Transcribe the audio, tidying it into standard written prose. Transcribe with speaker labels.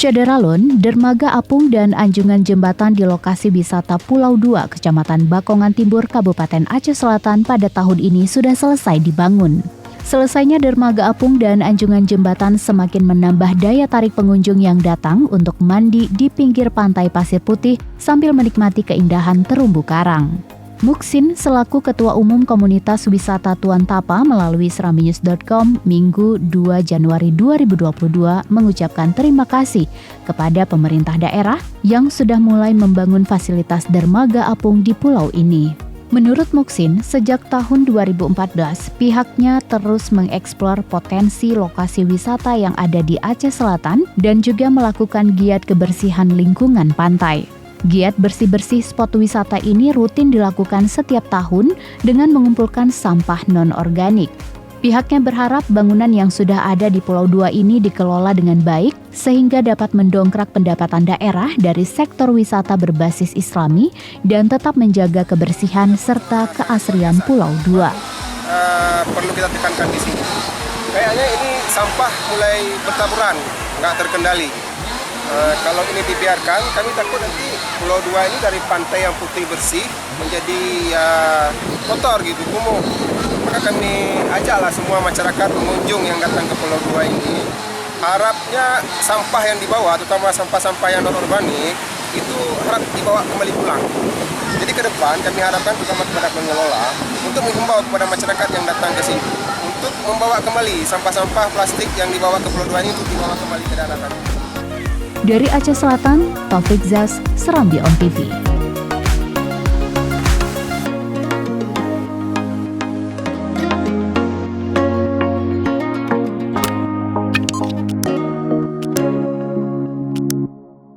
Speaker 1: Syederalun, dermaga apung dan anjungan jembatan di lokasi wisata Pulau Dua, Kecamatan Bakongan Timur, Kabupaten Aceh Selatan pada tahun ini sudah selesai dibangun. Selesainya dermaga apung dan anjungan jembatan semakin menambah daya tarik pengunjung yang datang untuk mandi di pinggir pantai pasir putih sambil menikmati keindahan terumbu karang. Muksin selaku Ketua Umum Komunitas Wisata Tuan Tapa melalui serambinews.com Minggu 2 Januari 2022 mengucapkan terima kasih kepada pemerintah daerah yang sudah mulai membangun fasilitas dermaga apung di pulau ini. Menurut Muksin, sejak tahun 2014, pihaknya terus mengeksplor potensi lokasi wisata yang ada di Aceh Selatan dan juga melakukan giat kebersihan lingkungan pantai. Giat bersih-bersih spot wisata ini rutin dilakukan setiap tahun dengan mengumpulkan sampah non-organik. Pihaknya berharap bangunan yang sudah ada di Pulau Dua ini dikelola dengan baik sehingga dapat mendongkrak pendapatan daerah dari sektor wisata berbasis Islami dan tetap menjaga kebersihan serta keasrian Pulau Dua.
Speaker 2: Perlu kita tekankan di sini. Kayaknya ini sampah mulai bertaburan, nggak terkendali. Kalau ini dibiarkan, kami takut nanti Pulau Dua ini dari pantai yang putih bersih menjadi kotor gitu, kumuh. Maka kami ajaklah semua masyarakat pengunjung yang datang ke Pulau Dua ini, harapnya sampah yang dibawa, terutama sampah-sampah yang non-organik, itu harap dibawa kembali pulang. Jadi ke depan kami harapkan terutama kepada pengelola untuk mengimbau kepada masyarakat yang datang ke sini untuk membawa kembali sampah-sampah plastik yang dibawa ke Pulau Dua ini untuk dibawa kembali ke daratan.
Speaker 1: Dari Aceh Selatan, Taufik Zaz, Serambi On TV.